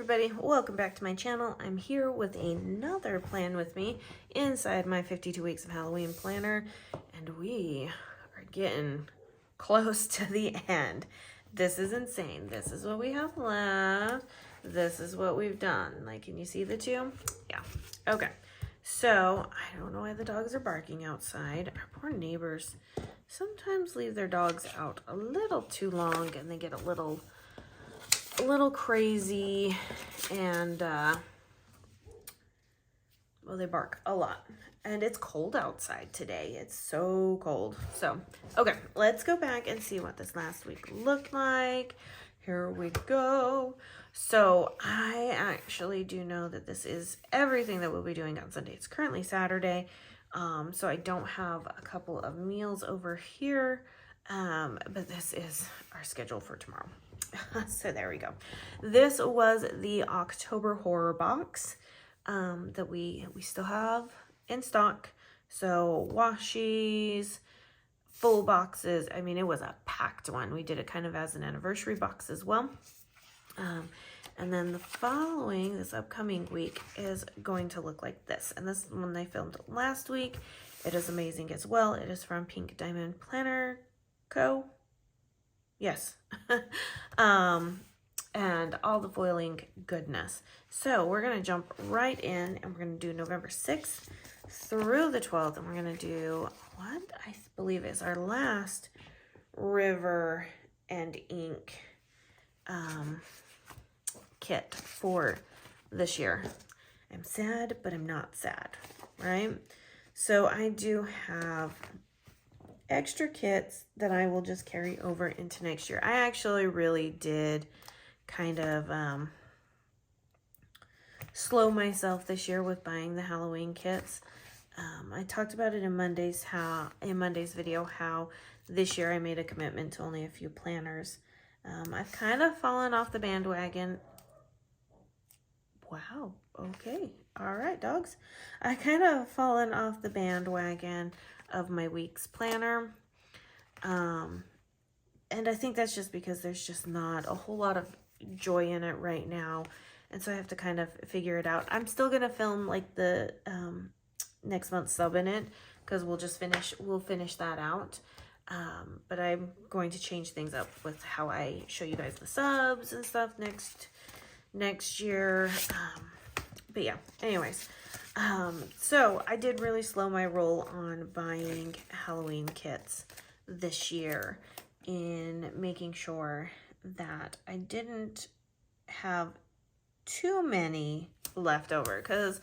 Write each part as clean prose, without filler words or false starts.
everybody, welcome back to my channel. I'm here with another plan with me inside my 52 weeks of Halloween planner, and we are getting close to the end. This is insane. This is what we have left. This is what we've done. Like, can you see the two? Yeah. Okay. So, I don't know why the dogs are barking outside. Our poor neighbors sometimes leave their dogs out a little too long and they get a little crazy, and well, they bark a lot, and it's cold outside today. It's so cold. So okay, let's go back and see what this last week looked like. Here we go. So I actually do know that this is everything that we'll be doing on Sunday. It's currently Saturday, so I don't have a couple of meals over here, but this is our schedule for tomorrow. So there we go. This was the October horror box that we still have in stock. So washies, full boxes. I mean, it was a packed one. We did it kind of as an anniversary box as well. And then the following, this upcoming week, is going to look like this. And this one I filmed last week. It is amazing as well. It is from Pink Diamond Planner Co. Yes. And all the foiling goodness. So we're going to jump right in, and we're going to do November 6th through the 12th. And we're going to do what I believe is our last river and ink kit for this year. I'm sad, but I'm not sad, right? So I do have extra kits that I will just carry over into next year. I actually really did kind of slow myself this year with buying the Halloween kits. I talked about it in Monday's video how this year I made a commitment to only a few planners. I've kind of fallen off the bandwagon. Wow. Okay. All right, dogs. I kind of fallen off the bandwagon of my week's planner. And I think that's just because there's just not a whole lot of joy in it right now. And so I have to kind of figure it out. I'm still going to film like the next month's sub in it, because we'll finish that out. But I'm going to change things up with how I show you guys the subs and stuff next year. But yeah, anyways. So I did really slow my roll on buying Halloween kits this year, in making sure that I didn't have too many left over, because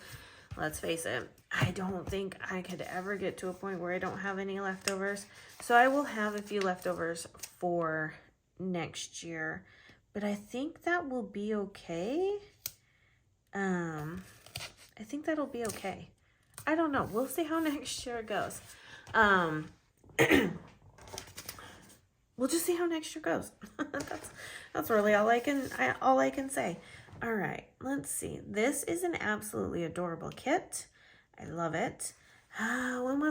let's face it, I don't think I could ever get to a point where I don't have any leftovers. So I will have a few leftovers for next year, but I think that will be okay. I think that'll be okay. I don't know. We'll see how next year goes. We'll just see how next year goes. That's really all I can say. All right, let's see. This is an absolutely adorable kit. I love it. I'm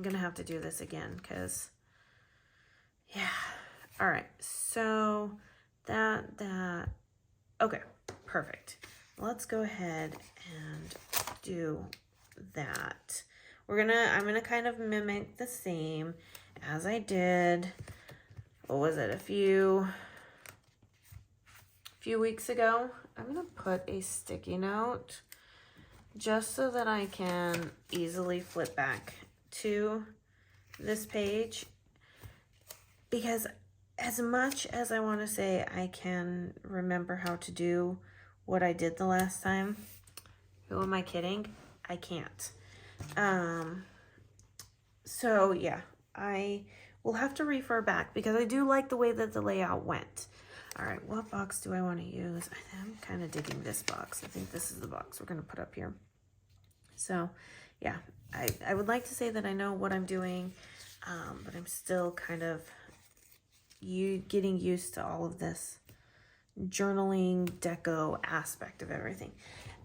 gonna have to do this again, because yeah. All right, so that okay, perfect. Let's go ahead and do that. I'm gonna kind of mimic the same as I did, what was it, a few weeks ago. I'm gonna put a sticky note just so that I can easily flip back to this page, because as much as I want to say I can remember how to do what I did the last time, who am I kidding? I can't. So yeah, I will have to refer back, because I do like the way that the layout went. All right, what box do I want to use? I'm kind of digging this box. I think this is the box we're going to put up here. So yeah, I would like to say that I know what I'm doing, but I'm still kind of getting used to all of this journaling deco aspect of everything.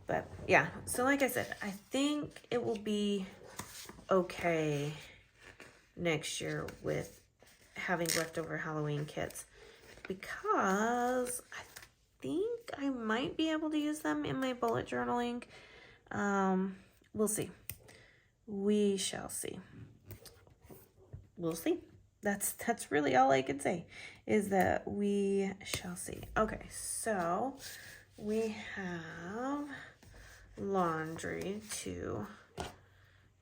But yeah, so like I said, I think it will be okay next year with having leftover Halloween kits, because think I might be able to use them in my bullet journaling. We'll see. We shall see. We'll see. That's really all I can say, is that we shall see. Okay, so we have laundry to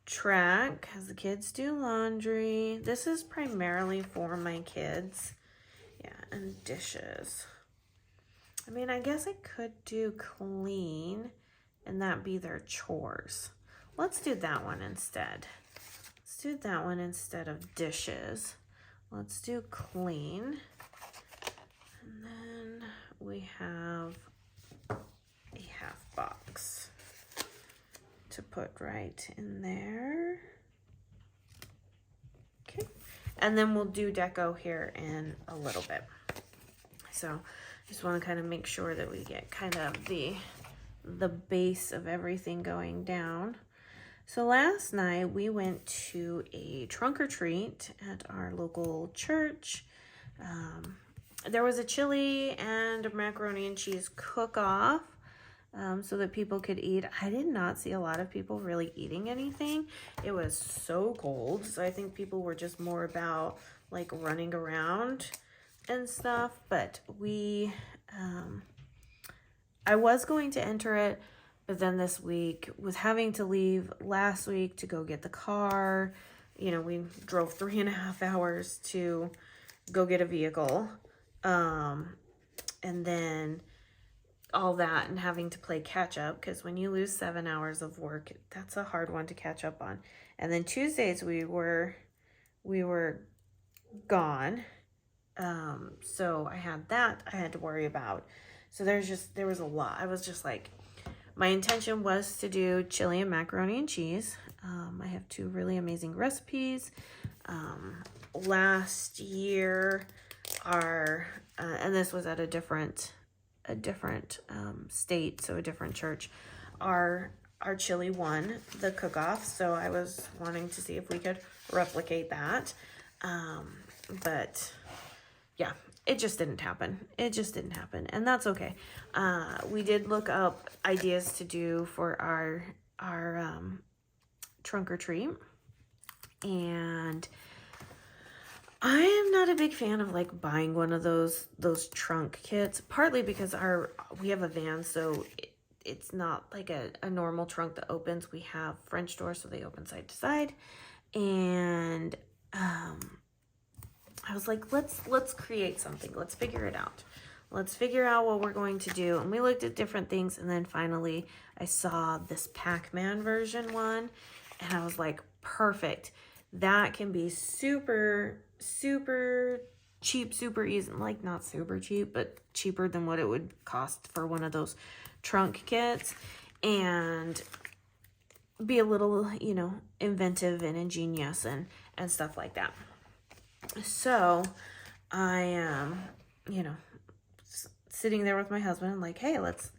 track as the kids do laundry. This is primarily for my kids. Yeah, and dishes. I mean, I guess I could do clean and that be their chores. Let's do that one instead. Let's do that one instead of dishes. Let's do clean. And then we have a half box to put right in there. Okay. And then we'll do deco here in a little bit. So just want to kind of make sure that we get kind of the base of everything going down. So last night we went to a trunk or treat at our local church. There was a chili and a macaroni and cheese cook-off so that people could eat. I did not see a lot of people really eating anything. It was so cold, so I think people were just more about like running around and stuff. But I was going to enter it, but then this week, with having to leave last week to go get the car, you know, we drove 3.5 hours to go get a vehicle. And then all that and having to play catch up, because when you lose 7 hours of work, that's a hard one to catch up on. And then Tuesdays we were gone. So I had that I had to worry about. So there was a lot. I was just like, my intention was to do chili and macaroni and cheese. I have 2 really amazing recipes. Last year, and this was at a different state, so a different church. Our chili won the cook-off, so I was wanting to see if we could replicate that. But yeah, it just didn't happen. And that's okay. We did look up ideas to do for our trunk or treat. And I am not a big fan of like buying one of those trunk kits, partly because we have a van, so it's not like a normal trunk that opens. We have French doors, so they open side to side. And I was like, let's create something. Let's figure it out. Let's figure out what we're going to do. And we looked at different things, and then finally I saw this Pac-Man version one, and I was like, perfect. That can be super, super cheap, super easy. Like, not super cheap, but cheaper than what it would cost for one of those trunk kits, and be a little, you know, inventive and ingenious and stuff like that. So I am, you know, sitting there with my husband, like, hey, let's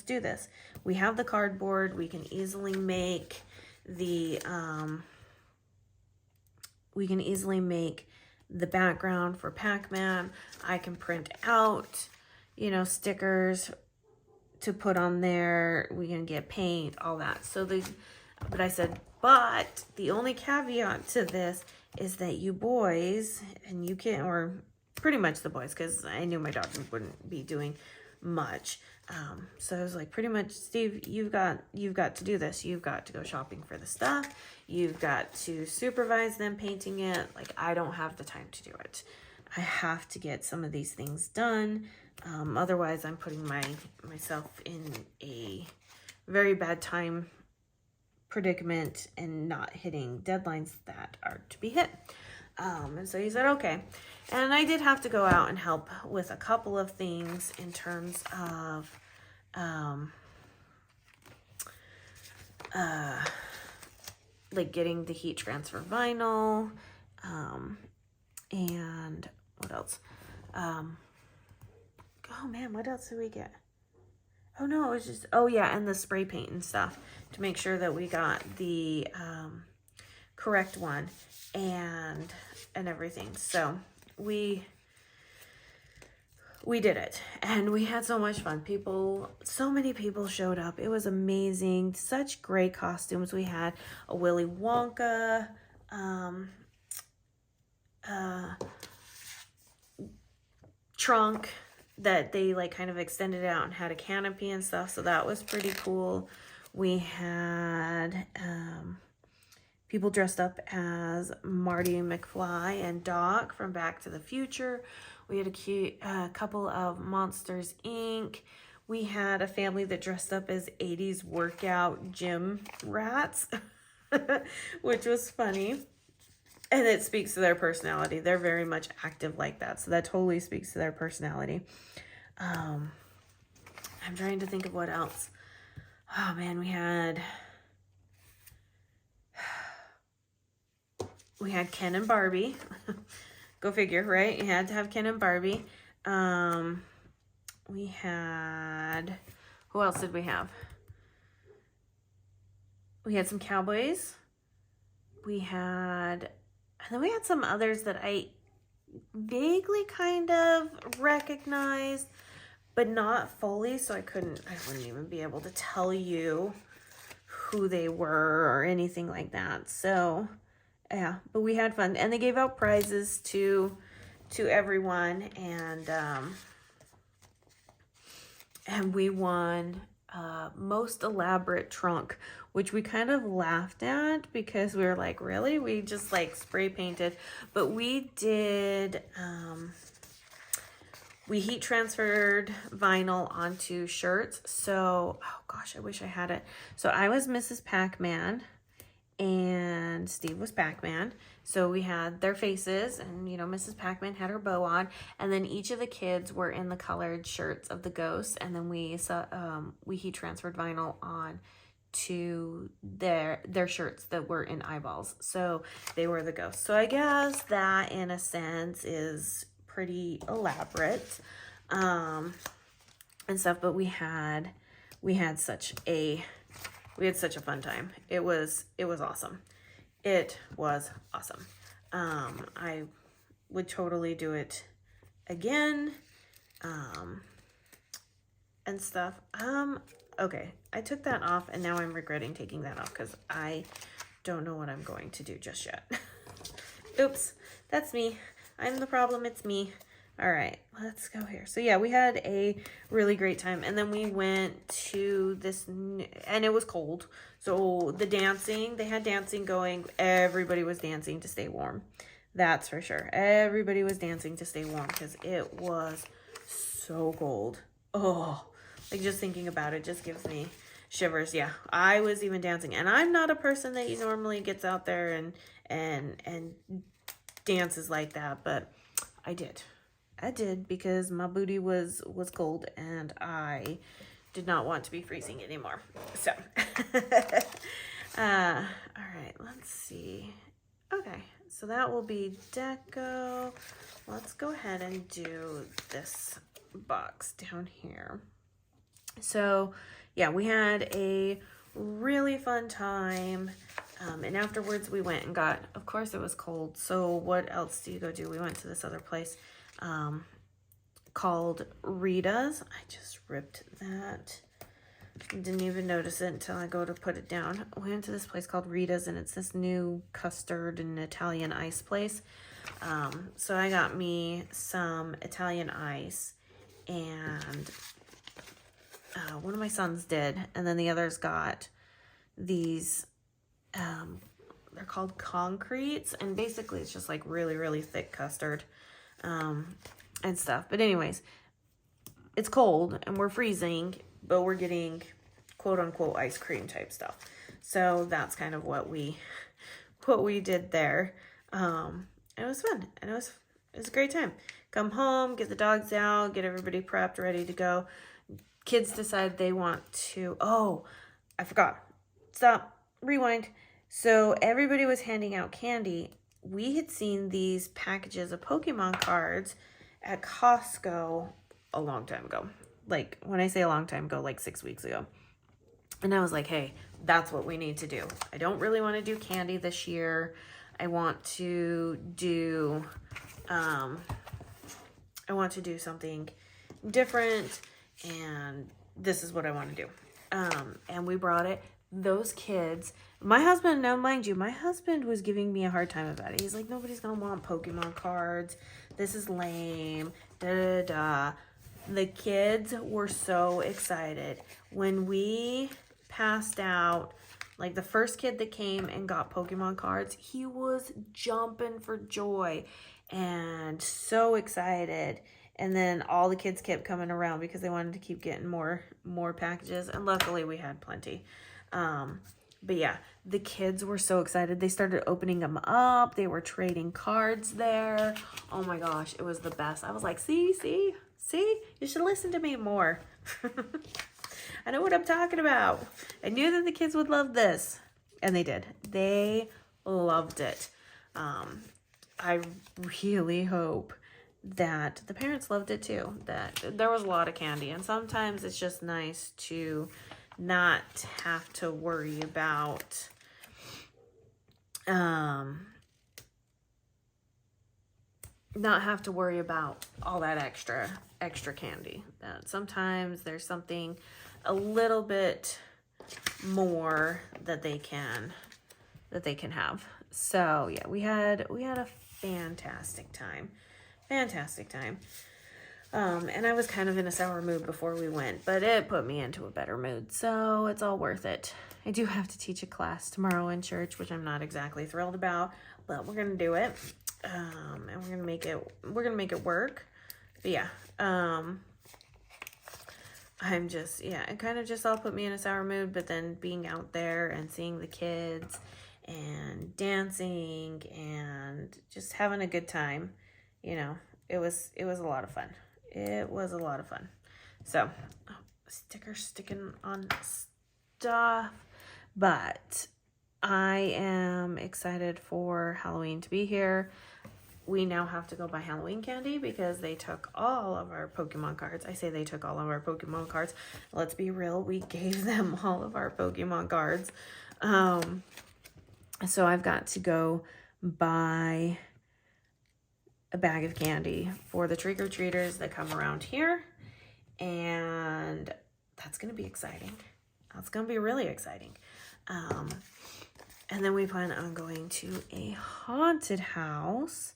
do this. We have the cardboard. We can easily make the background for Pac-Man. I can print out, you know, stickers to put on there. We can get paint, all that. But I said, but the only caveat to this is that you boys, and you can't, or pretty much the boys, because I knew my daughter wouldn't be doing much. So I was like, pretty much, Steve, you've got to do this. You've got to go shopping for the stuff. You've got to supervise them painting it. Like, I don't have the time to do it. I have to get some of these things done. Otherwise, I'm putting myself in a very bad time predicament and not hitting deadlines that are to be hit. And so he said, okay. And I did have to go out and help with a couple of things in terms of like getting the heat transfer vinyl, and what else? Oh man, what else did we get? Oh no, it was just, oh yeah, and the spray paint and stuff to make sure that we got the correct one and everything. So we we did it, and we had so much fun. So many people showed up. It was amazing. Such great costumes. We had a Willy Wonka trunk that they like kind of extended out and had a canopy and stuff, so that was pretty cool. We had people dressed up as Marty McFly and Doc from Back to the Future. We had a cute couple of Monsters Inc. We had a family that dressed up as 80s workout gym rats, which was funny. And it speaks to their personality. They're very much active like that. So that totally speaks to their personality. I'm trying to think of what else. Oh man, we had Ken and Barbie. Go figure, right? You had to have Ken and Barbie. We had, who else did we have? We had some cowboys. And then we had some others that I vaguely kind of recognized, but not fully, so I wouldn't even be able to tell you who they were or anything like that. So yeah, but we had fun, and they gave out prizes to everyone, and we won most elaborate trunk, which we kind of laughed at because we were like, really? We just like spray painted, but we did, we heat transferred vinyl onto shirts. So, oh gosh, I wish I had it. So I was Mrs. Pac-Man and Steve was Pac-Man. So we had their faces, and you know, Mrs. Pac-Man had her bow on, and then each of the kids were in the colored shirts of the ghosts, and then we heat transferred vinyl on to their shirts that were in eyeballs, so they were the ghosts. So I guess that in a sense is pretty elaborate and stuff, but we had such a fun time. It was awesome. It was awesome. I would totally do it again and stuff. Okay, I took that off, and now I'm regretting taking that off because I don't know what I'm going to do just yet. Oops, that's me. I'm the problem, it's me. All right, let's go here. So yeah, we had a really great time, and then we went to this, and it was cold. So the dancing, they had dancing going. Everybody was dancing to stay warm. That's for sure. Everybody was dancing to stay warm because it was so cold. Oh, like just thinking about it just gives me shivers. Yeah, I was even dancing, and I'm not a person that normally gets out there and dances like that, but I did because my booty was cold, and I did not want to be freezing anymore. So all right, let's see. Okay, so that will be deco. Let's go ahead and do this box down here. So yeah, we had a really fun time. And afterwards we went and got, of course it was cold, so what else do you go do? We went to this other place called Rita's. I just ripped that. Didn't even notice it until I go to put it down. We went to this place called Rita's, and it's this new custard and Italian ice place. So I got me some Italian ice, and one of my sons did, and then the others got these, they're called concretes, and basically it's just like really, really thick custard and stuff. But anyways, it's cold and we're freezing, but we're getting quote unquote ice cream type stuff. So that's kind of what we did there. It was fun, and it was a great time. Come home, get the dogs out, get everybody prepped, ready to go. Kids decide they want to, oh, I forgot. Stop, rewind. So everybody was handing out candy. We had seen these packages of Pokemon cards at Costco a long time ago. Like, when I say a long time ago, like 6 weeks ago. And I was like, hey, that's what we need to do. I don't really want to do candy this year. I want to do something different, and this is what I want to do. And we brought it. Those kids, my husband, now mind you, my husband was giving me a hard time about it. He's like, nobody's gonna want Pokemon cards. This is lame. Da da da. The kids were so excited. When we passed out, like the first kid that came and got Pokemon cards, he was jumping for joy and so excited. And then all the kids kept coming around because they wanted to keep getting more packages. And luckily we had plenty. But yeah, the kids were so excited. They started opening them up. They were trading cards there. Oh my gosh, it was the best. I was like, see, you should listen to me more. I know what I'm talking about. I knew that the kids would love this. And they did. They loved it. I really hope that the parents loved it too. That there was a lot of candy. And sometimes it's just nice to not have to worry about all that extra candy. That sometimes there's something a little bit more that they can have. So yeah, we had a fantastic time. And I was kind of in a sour mood before we went, but it put me into a better mood, so it's all worth it. I do have to teach a class tomorrow in church, which I'm not exactly thrilled about, but we're gonna do it, and we're gonna make it work. But yeah, I'm just, it kind of just all put me in a sour mood, but then being out there and seeing the kids and dancing and just having a good time, it was a lot of fun. It was a lot of fun. So, stickers sticking on stuff. But I am excited for Halloween to be here. We now have to go buy Halloween candy because they took all of our Pokemon cards. I say they took all of our Pokemon cards. Let's be real. We gave them all of our Pokemon cards. So I've got to go buy a bag of candy for the trick-or-treaters that come around here, and that's gonna be exciting. That's gonna be really exciting. And then we plan on going to a haunted house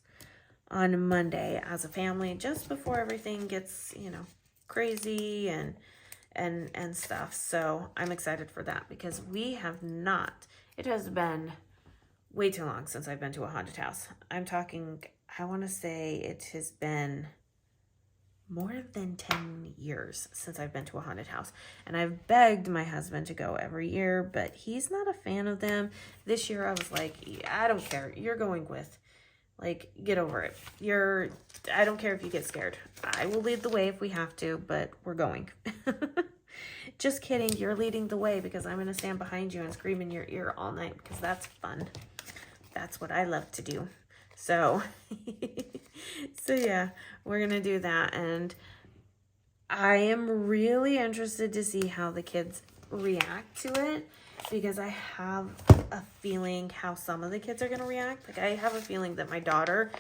on Monday as a family, just before everything gets crazy and stuff. So I'm excited for that because we have not. It has been way too long since I've been to a haunted house. I'm talking, I want to say it has been more than 10 years since I've been to a haunted house. And I've begged my husband to go every year, but he's not a fan of them. This year I was like, I don't care. You're going with. Like, get over it. I don't care if you get scared. I will lead the way if we have to, but we're going. Just kidding. You're leading the way because I'm going to stand behind you and scream in your ear all night because that's fun. That's what I love to do. So, so yeah, we're going to do that. And I am really interested to see how the kids react to it because I have a feeling how some of the kids are going to react. Like, I have a feeling that my daughter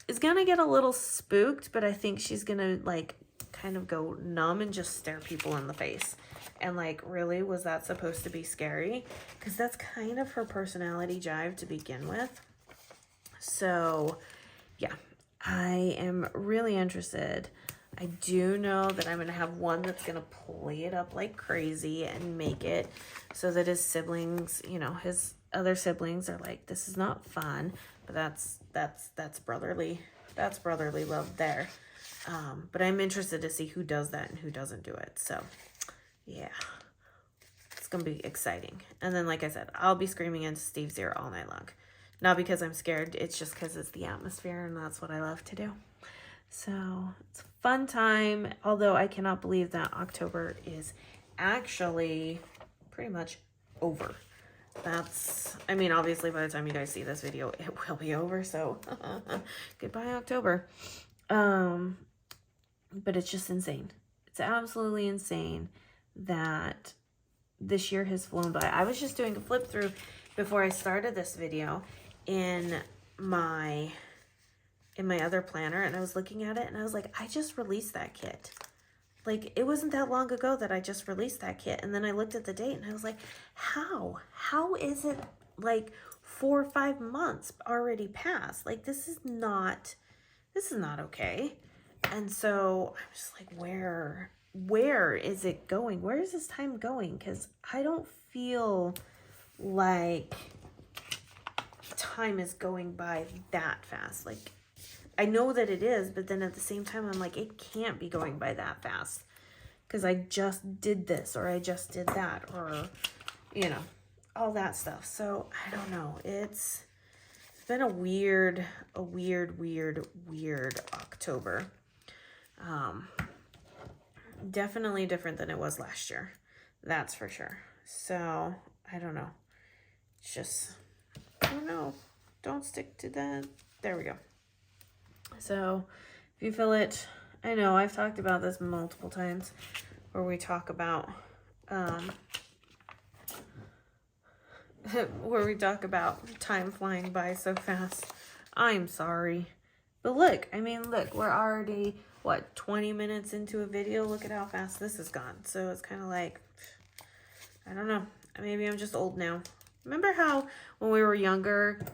is going to get a little spooked, but I think she's going to, like, kind of go numb and just stare people in the face. And, like, really, was that supposed to be scary? Because that's kind of her personality jive to begin with. So, yeah, I am really interested. I do know that I'm going to have one that's going to play it up like crazy and make it so that his siblings, his other siblings are like, this is not fun, but that's brotherly love there. But I'm interested to see who does that and who doesn't do it. So, yeah, it's going to be exciting. And then, like I said, I'll be screaming into Steve's ear all night long. Not because I'm scared. It's just because it's the atmosphere and that's what I love to do. So it's a fun time. Although I cannot believe that October is actually pretty much over. Obviously by the time you guys see this video, it will be over. So goodbye, October. But it's just insane. It's absolutely insane that this year has flown by. I was just doing a flip through before I started this video in my other planner, and I was looking at it and I was like, I just released that kit. like, it wasn't that long ago that I just released that kit. And then I looked at the date and I was like, how is it like 4 or 5 months already passed? Like, this is not okay. And so I'm just like, where is it going? Where is this time going? Because I don't feel like time is going by that fast. Like, I know that it is, but then at the same time, I'm like, it can't be going by that fast because I just did this or I just did that, or, you know, all that stuff. So I don't know. It's been a weird October. Definitely different than it was last year. That's for sure. So I don't know. It's just, I don't know. Don't stick to that. There we go. So if you feel it, I know I've talked about this multiple times where we talk about time flying by so fast. I'm sorry. But look, I mean, look, we're already, what, 20 minutes into a video? Look at how fast this has gone. So it's kind of like, I don't know. Maybe I'm just old now. Remember how when we were younger,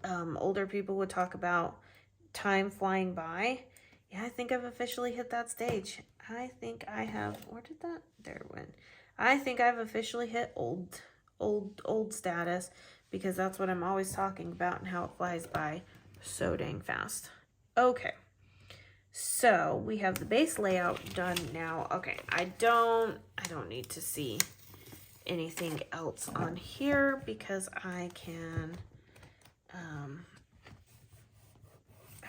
older people would talk about time flying by? Yeah, I think I've officially hit that stage. I think I have, where did that, there it went. I think I've officially hit old status, because that's what I'm always talking about and how it flies by so dang fast. Okay, so we have the base layout done now. Okay, I don't need to see anything else on here because I can,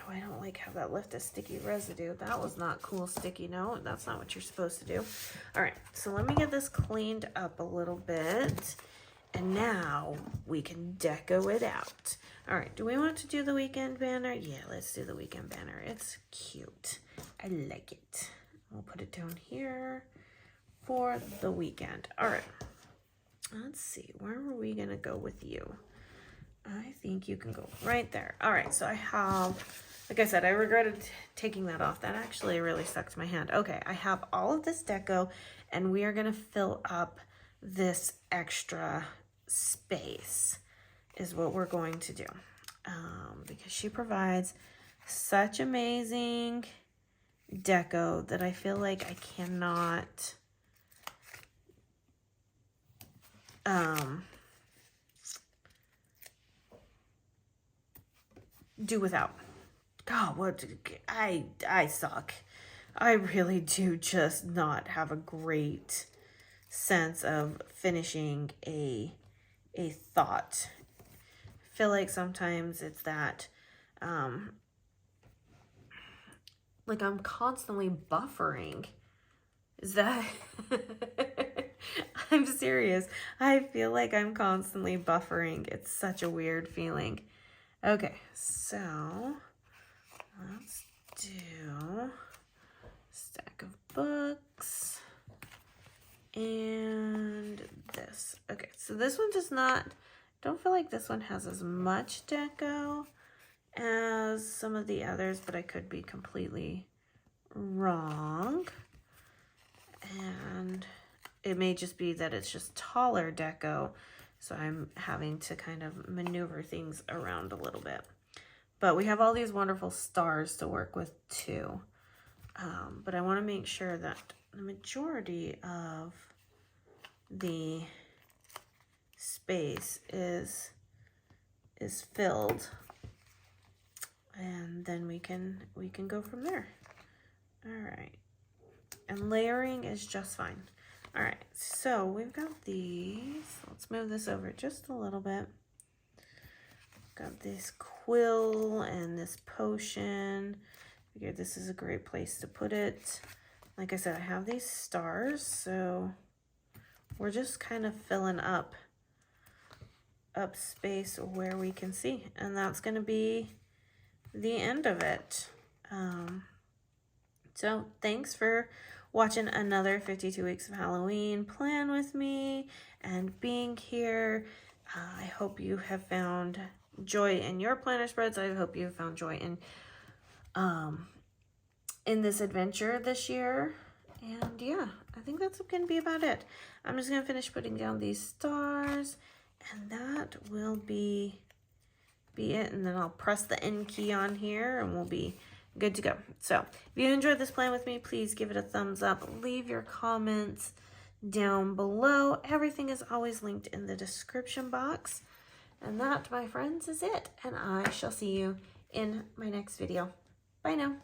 I don't like how that left a sticky residue. That was not cool, sticky note. That's not what you're supposed to do. All right, so let me get this cleaned up a little bit. And now we can deco it out. All right, do we want to do the weekend banner? Yeah, let's do the weekend banner. It's cute. I like it. We'll put it down here for the weekend. All right, let's see. Where are we going to go with you? I think you can go right there. All right, so I have, like I said, I regretted taking that off. That actually really stuck to my hand. Okay, I have all of this deco, and we are going to fill up this extra space is what we're going to do, because she provides such amazing deco that I feel like I cannot do without. God, what, I suck. I really do just not have a great sense of finishing a thought. I feel like sometimes it's that like I'm constantly buffering. Is that I'm serious. I feel like I'm constantly buffering. It's such a weird feeling. Okay, so let's do stack of books and this. Okay, so this one does not, don't feel like this one has as much deco as some of the others, but I could be completely wrong. And it may just be that it's just taller deco, so I'm having to kind of maneuver things around a little bit. But we have all these wonderful stars to work with too. But I want to make sure that the majority of the space is filled, and then we can go from there. All right, and layering is just fine. All right, so we've got these. Let's move this over just a little bit. Got this quill and this potion. Figured this is a great place to put it. Like I said, I have these stars, so we're just kind of filling up space where we can see, and that's going to be the end of it. So thanks for watching another 52 Weeks of Halloween plan with me and being here. I hope you have found joy in your planner spreads. I hope you have found joy in this adventure this year. And yeah, I think that's going to be about it. I'm just going to finish putting down these stars, and that will be it. And then I'll press the N key on here and we'll be good to go. So if you enjoyed this plan with me, please give it a thumbs up. Leave your comments down below. Everything is always linked in the description box. And that, my friends, is it. And I shall see you in my next video. Bye now.